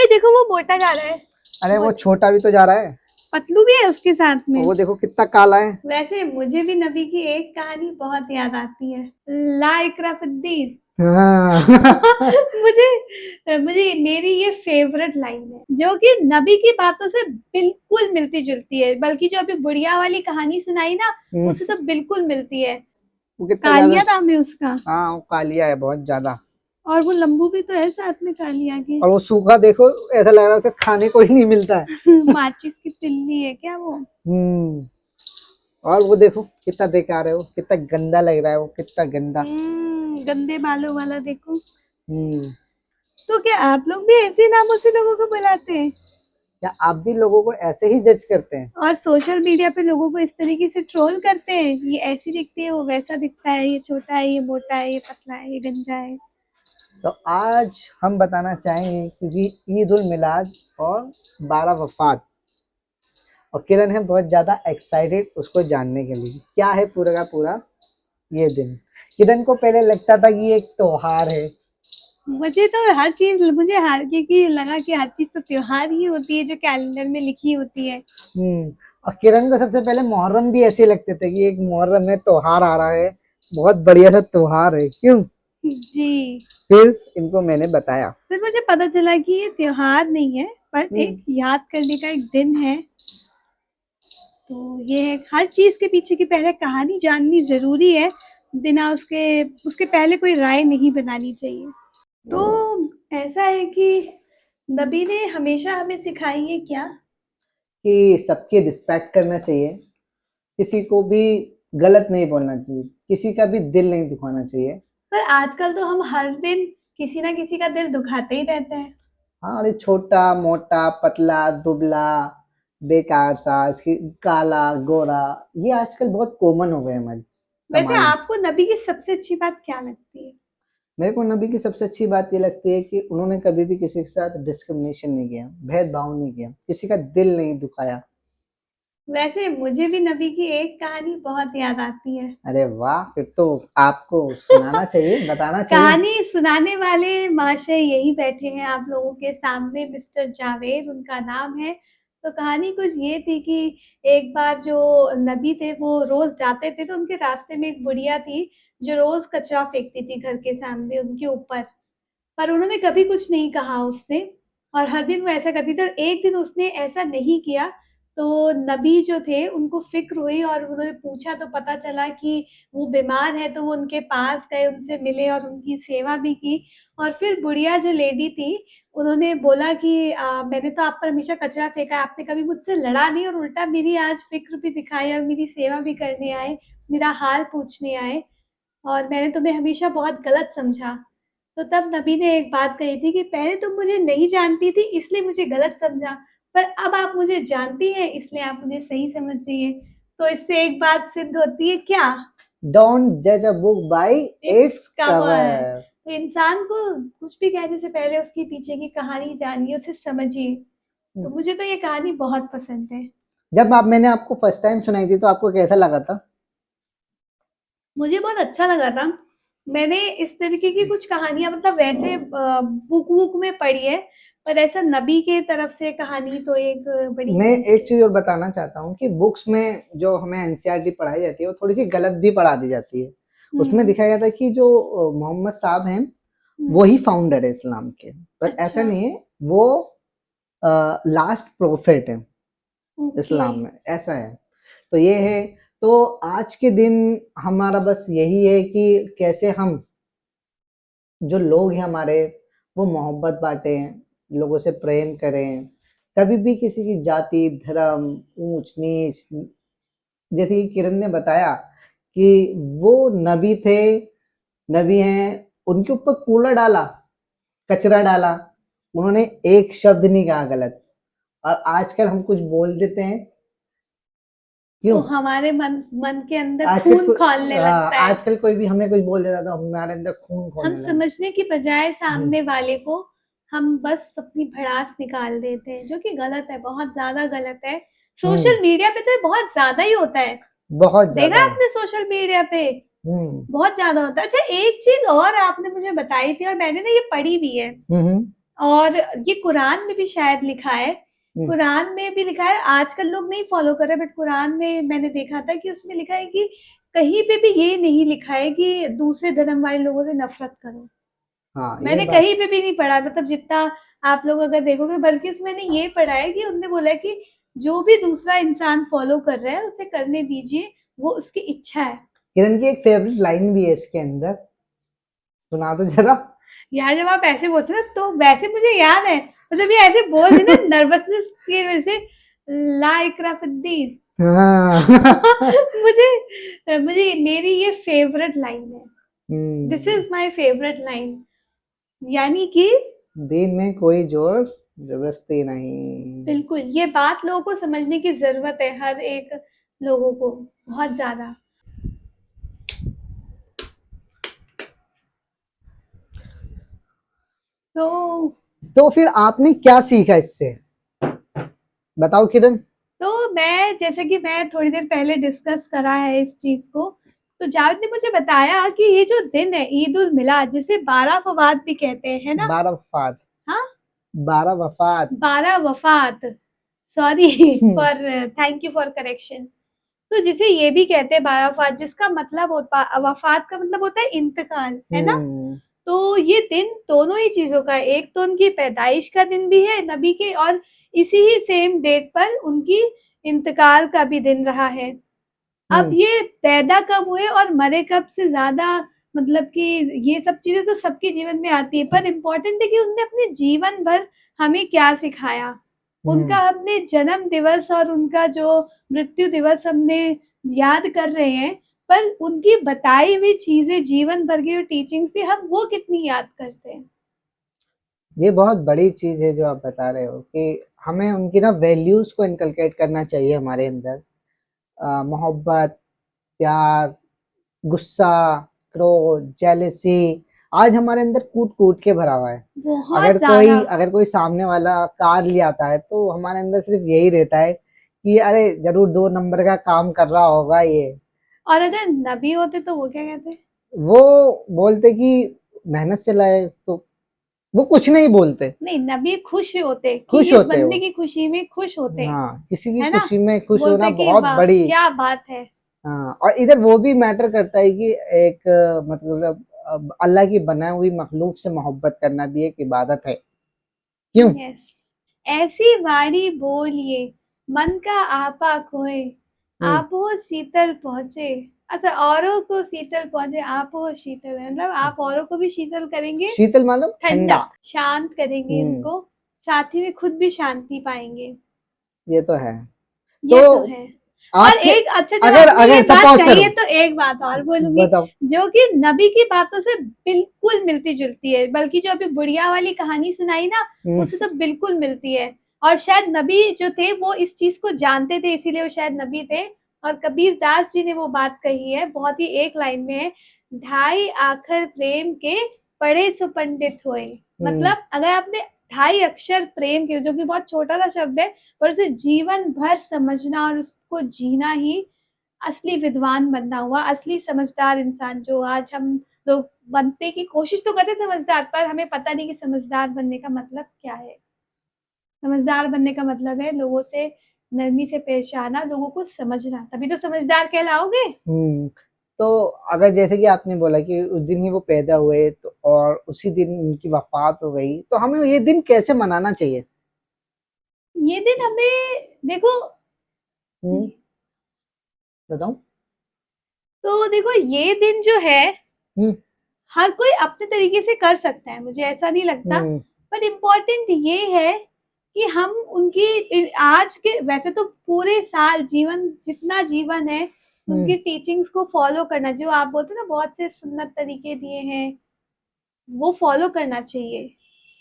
भाई देखो वो मोटा जा रहा है। अरे वो छोटा भी तो जा रहा है, पतलू भी है उसके साथ में। वो देखो कितना काला है। वैसे मुझे भी नबी की एक कहानी बहुत याद आती है, ला इकरामुद्दीन। हाँ। मुझे मुझे मेरी ये फेवरेट लाइन है जो कि नबी की बातों से बिल्कुल मिलती जुलती है, बल्कि जो अभी बुढ़िया वाली कहानी सुनाई ना उससे तो बिल्कुल मिलती है। वो कितना ज्यादा, कालिया नाम है उसका, हाँ वो कालिया है बहुत ज्यादा। और वो लंबू भी तो है साथ में कालिया के। और वो सूखा देखो, ऐसा लग रहा है उसे खाने को ही नहीं मिलता है। माचिस की तिल्ली है क्या वो? हम्म। और वो देखो कितना बेकार है, वो कितना गंदा लग रहा है, वो कितना गंदा। गंदे बालों वाला देखो। हम्म। तो क्या आप लोग भी ऐसे नामों से लोगों को बुलाते हैं? क्या आप भी लोगों को ऐसे ही जज करते हैं? और सोशल मीडिया पे लोगों को इस तरीके से ट्रोल करते हैं, ये ऐसी दिखती है, वो वैसा दिखता है, ये छोटा है, ये मोटा है, ये पतला है, ये गंजा है। तो आज हम बताना चाहेंगे क्योंकि ईद उल मिलाद और 12 वफात, और किरण है बहुत ज्यादा एक्साइटेड उसको जानने के लिए क्या है पूरा का पूरा ये दिन। किरण को पहले लगता था कि ये एक त्योहार है। मुझे तो हर चीज, मुझे हर क्योंकि लगा कि हर चीज तो त्योहार ही होती है जो कैलेंडर में लिखी होती है। और किरण को सबसे पहले मुहर्रम भी ऐसे लगते थे कि एक मुहर्रम में त्योहार आ रहा है, बहुत बढ़िया सा त्योहार है क्यों। जी। फिर इनको मैंने बताया। फिर मुझे पता चला कि ये त्योहार नहीं है, पर हम्म। एक याद करने का एक दिन है। तो ये है, हर चीज के पीछे की पहले कहानी जाननी जरूरी है, बिना उसके उसके पहले कोई राय नहीं बनानी चाहिए। तो ऐसा है कि नबी ने हमेशा हमें सिखाई है क्या? कि सबकी रिस्पेक्ट करना चाहिए, किसी को भी गलत नहीं बोलना चाहिए, किसी का भी दिल नहीं दुखाना चाहिए। पर आजकल तो हम हर दिन किसी ना किसी का दिल दुखाते ही रहते हैं। हाँ, अरे छोटा मोटा पतला दुबला बेकार सा इसकी काला गोरा, ये आजकल बहुत कॉमन हो गए हमारे वैसे समाज में। आपको नबी की सबसे अच्छी बात क्या लगती है? मेरे को नबी की सबसे अच्छी बात ये लगती है कि उन्होंने कभी भी किसी के साथ डिस्क्रिमिनेशन नहीं किया, भेदभाव नहीं किया, किसी का दिल नहीं दुखाया। वैसे मुझे भी नबी की एक कहानी बहुत याद आती है। अरे वाह, फिर तो आपको सुनाना चाहिए, बताना चाहिए। कहानी सुनाने वाले महाशय यही बैठे हैं आप लोगों के सामने, मिस्टर जावेद उनका नाम है। तो कहानी कुछ ये थी कि एक बार जो नबी थे वो रोज जाते थे, तो उनके रास्ते में एक बुढ़िया थी जो रोज कचरा फेंकती थी घर के सामने उनके ऊपर। पर उन्होंने कभी कुछ नहीं कहा उससे, और हर दिन वो ऐसा करती थी। और एक दिन उसने ऐसा नहीं किया, तो नबी जो थे उनको फ़िक्र हुई और उन्होंने पूछा, तो पता चला कि वो बीमार है। तो वो उनके पास गए, उनसे मिले और उनकी सेवा भी की। और फिर बुढ़िया जो लेडी थी, उन्होंने बोला कि मैंने तो आप पर हमेशा कचरा फेंका है, आपने कभी मुझसे लड़ा नहीं, और उल्टा मेरी आज फ़िक्र भी दिखाई और मेरी सेवा भी करने आए, मेरा हाल पूछने आए, और मैंने तुम्हें हमेशा बहुत गलत समझा। तो तब नबी ने एक बात कही थी कि पहले तुम मुझे नहीं जानती थी इसलिए मुझे गलत समझा, पर अब आप मुझे जानती हैं इसलिए आप मुझे सही समझ रही हैं। तो इससे एक बात सिद्ध होती है क्या? डोंट जज a book by it's its cover. Cover. तो इंसान को कुछ भी कहने से पहले उसके पीछे की कहानी जानिए, उसे समझिए। तो मुझे तो ये कहानी बहुत पसंद है। जब मैंने आपको फर्स्ट टाइम सुनाई थी तो आपको कैसा लगा था? मुझे बहुत अच्छा लगा था। मैंने इस तरीके की कुछ कहानियाँ मतलब वैसे बुक वुक में पढ़ी है, पर ऐसा नबी के तरफ से कहानी तो एक बड़ी मैं चीज़ एक थी। चीज और बताना चाहता हूँ कि बुक्स में जो हमें एनसीईआरटी पढ़ाई जाती है वो थोड़ी सी गलत भी पढ़ा दी जाती है। उसमें हुँ, दिखाया जाता है कि जो मोहम्मद साहब हैं हुँ। वही फाउंडर है इस्लाम के, पर ऐसा अच्छा, नहीं है। वो लास्ट प्रोफेट है ओके। इस्लाम में, ऐसा है। तो ये है। तो आज के दिन हमारा बस यही है कि कैसे हम जो लोग हैं हमारे वो मोहब्बत बांटें, लोगों से प्रेम करें, कभी भी किसी की जाति धर्म ऊंच नीच, जैसे कि किरण ने बताया कि वो नबी थे, नबी हैं, उनके ऊपर कूड़ा डाला, कचरा डाला, उन्होंने एक शब्द नहीं कहा गलत। और आजकल हम कुछ बोल देते हैं, तो क्यों? हमारे मन मन के अंदर आजकल खून खौलने लगता है। आजकल कोई भी हमें कुछ बोल देता तो हमारे अंदर खून हम खोलने लगा। समझने की बजाय हम्म। सामने वाले को हम बस अपनी भड़ास निकाल देते हैं, जो कि गलत है, बहुत ज़्यादा गलत है। हम्म। सोशल मीडिया पे तो ये बहुत ज़्यादा ही होता है। बहुत देखा ज्यादा है। आपने सोशल मीडिया पे? हम्म। बहुत ज़्यादा होता है। अच्छा, एक चीज़ और आपने मुझे बताई थी और मैंने ना ये पढ़ी भी है। हम्म। और ये कुरान में भी शायद लिखा है, कुरान में भी लिखा है, आजकल लोग नहीं फॉलो कर रहे, बट कुरान में मैंने देखा था कि उसमें लिखा है कि कहीं पे भी ये नहीं लिखा है कि दूसरे धर्म वाले लोगों से नफरत करो। हाँ, ये मैंने बात कहीं पे भी नहीं पढ़ा, मतलब जितना आप लोग अगर देखोगे, बल्कि उसमें मैंने ये पढ़ा है कि उनने बोला है कि जो भी दूसरा इंसान फॉलो कर रहा है उसे करने दीजिए, वो उसकी इच्छा है। किरण की एक फेवरेट लाइन भी है इसके अंदर, सुना दो जरा। यार जब आप ऐसे बोलते ना तो वैसे मुझे याद है, मतलब ये ऐसे बोल दी ना नर्वसनेस की वजह से, ला इकरा फिद्दीन। हाँ। मुझे मुझे मेरी ये फेवरेट लाइन है, this hmm, is my favourite line, यानी कि दिन में कोई जोर जबरदस्ती नहीं। बिल्कुल ये बात लोगों को समझने की जरूरत है, हर एक लोगों को बहुत ज्यादा। तो तो फिर आपने क्या सीखा इससे, बताओ किरण। तो मैं, जैसे कि मैं थोड़ी देर पहले डिस्कस करा है इस चीज को, तो जावेद ने मुझे बताया कि ये जो दिन है ईद उल मिलाद, जिसे 12 फवाद भी कहते हैं, है ना? 12 वफात। हाँ, 12 वफात। 12 वफात, sorry hmm. For, thank you for correction. तो जिसे ये भी कहते हैं 12 वफात, जिसका मतलब होता, वफात का मतलब होता है इंतकाल, है ना? हम्म। तो ये दिन दोनों ही चीजों का है, एक तो उनकी पैदाइश का दिन भी है नबी के, और इसी ही सेम डेट पर उनकी इंतकाल का भी दिन रहा है। अब हम्म। ये पैदा कब हुए और मरे कब से ज्यादा, मतलब कि ये सब चीजें तो सबके जीवन में आती है, पर इम्पोर्टेंट है कि उनने अपने जीवन भर हमें क्या सिखाया। उनका हम्म। हमने जन्म दिवस और उनका जो मृत्यु दिवस हमने याद कर रहे हैं, पर उनकी बताई हुई चीजें, जीवन भर की जो टीचिंग्स थी, हम वो कितनी याद करते हैं। ये बहुत बड़ी चीज है जो आप बता रहे हो कि हमें उनकी ना वैल्यूज को इनकलकेट करना चाहिए हमारे अंदर। मोहब्बत, प्यार, गुस्सा, क्रोध, जेलसी आज हमारे अंदर कूट कूट के भरा हुआ है। बहुत ज्यादा। अगर कोई सामने वाला कार ले आता है तो हमारे अंदर सिर्फ यही रहता है कि अरे जरूर 2 नंबर का काम कर रहा होगा ये। और अगर नबी होते तो वो क्या कहते? वो बोलते कि मेहनत से लाए, तो वो कुछ नहीं बोलते, नहीं, नबी खुश होते कि खुश इस होते हो। बंदे की खुशी में खुश होते, हाँ, किसी की है ना? खुशी में खुश होना बोलते कि बहुत वाह बड़ी। क्या बात है। हाँ, और इधर वो भी मैटर करता है कि एक मतलब अल्लाह की बनाई हुई मखलूक से मोहब्बत करना भी एक इबादत है। क्यों? यस, ऐसी वाणी बोलिए, मन का आपा खोए, हम्म। आप हो शीतल पहुंचे। अच्छा, औरों को शीतल पहुंचे, आप हो शीतल, मतलब आप औरों को भी शीतल करेंगे, शीतल मालूम ठंडा। ठंडा, शांत करेंगे हम्म। उनको, साथ ही में खुद भी शांति पाएंगे। ये तो है। तो ये तो है। और आपके, एक, अच्छा जब अगर आपने ये अगर बात सपोज कही करो, है तो एक बात और बोलूंगी, बताओ। जो कि नबी की बातों से बिल्कुल मिलती जुलती है, बल्कि जो अभी बुढ़िया वाली कहानी सुनाई ना, हम्म। उससे तो बिल्कुल मिलती है। और शायद नबी जो थे वो इस चीज को जानते थे, इसीलिए वो शायद नबी थे। और कबीर दास जी ने वो बात कही है, बहुत ही एक लाइन में है, ढाई आखर प्रेम के पढ़े सो पंडित होए। हम्म। मतलब अगर आपने ढाई अक्षर प्रेम के, जो कि बहुत छोटा सा शब्द है, पर उसे जीवन भर समझना और उसको जीना ही असली विद्वान बनना हुआ, असली समझदार इंसान। जो आज हम लोग बनने की कोशिश तो करते समझदार, पर हमें पता नहीं कि समझदार बनने का मतलब क्या है। समझदार बनने का मतलब है लोगों से नरमी से पेश आना, लोगों को समझना, तभी तो समझदार कहलाओगे। हम्म। तो अगर जैसे कि आपने बोला कि उस दिन ही वो पैदा हुए तो और उसी दिन उनकी वफात हो गई, तो हमें ये दिन कैसे मनाना चाहिए? ये दिन हमें देखो, हम्म। बताओ। तो देखो ये दिन जो है, हम्म। हर कोई अपने तरीके से कर सकता है, मुझे ऐसा नहीं लगता। हम्म। पर इम्पोर्टेंट ये है कि हम उनकी आज के, वैसे तो पूरे साल जीवन, जितना जीवन है, हम्म। उनकी टीचिंग्स को फॉलो करना, जो आप बोलते हो ना बहुत से सुन्नत तरीके दिए हैं, वो फॉलो करना चाहिए।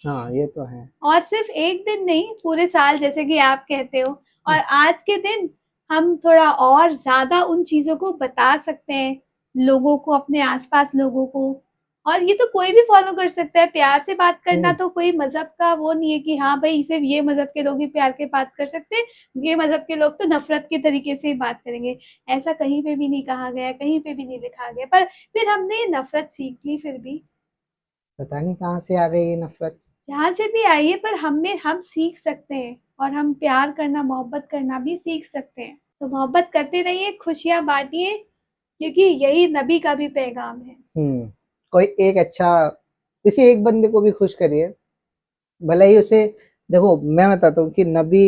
हाँ, ये तो है। और सिर्फ एक दिन नहीं, पूरे साल, जैसे कि आप कहते हो। और आज के दिन हम थोड़ा और ज्यादा उन चीजों को बता सकते हैं लोगों को, अपने आसपास लोगों को। और ये तो कोई भी फॉलो कर सकता है, प्यार से बात करना हम्म। तो कोई मजहब का वो नहीं है कि हाँ भाई सिर्फ ये मजहब के लोग ही प्यार के बात कर सकते हैं, ये मजहब के लोग तो नफरत के तरीके से ही बात करेंगे। ऐसा कहीं पे भी नहीं कहा गया, कहीं पे भी नहीं लिखा गया, पर फिर हमने नफरत सीख ली फिर भी। पता नहीं कहाँ से आ गई ये नफरत। जहाँ से भी आई है, पर हम सीख सकते हैं और हम प्यार करना, मोहब्बत करना भी सीख सकते हैं। तो मोहब्बत करते रहिए, खुशियाँ बाँटिए, क्योंकि यही नबी का भी पैगाम है। कोई एक अच्छा किसी एक बंदे को भी खुश करिए, भले ही उसे देखो मैं बताता हूँ कि नबी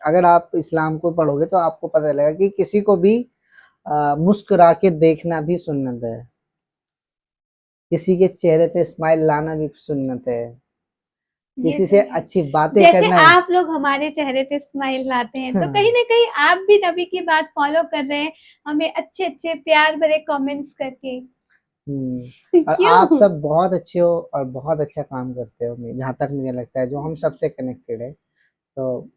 अगर आप इस्लाम को पढ़ोगे तो आपको पता लगेगा कि किसी को भी मुस्कुरा के देखना भी सुन्नत है, किसी के चेहरे पे स्माइल लाना भी सुन्नत है, ये किसी तो से है। अच्छी बातें जैसे करना। आप लोग हमारे चेहरे पे स्माइल लाते हैं, तो कहीं हाँ, न कहीं आप भी नबी की बात फ़ॉलो कर रहे हैं, हमें अच्छे-अच्छे प्यार भरे कमेंट्स करके। और आप क्यों? सब बहुत अच्छे हो और बहुत अच्छा काम करते हो, जहाँ तक मुझे लगता है जो हम जी, सबसे कनेक्टेड है। तो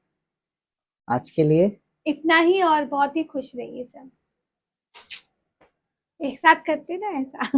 आज के लिए इतना ही और बहुत ही खुश रहिए सब। एक साथ करते ना ऐसा।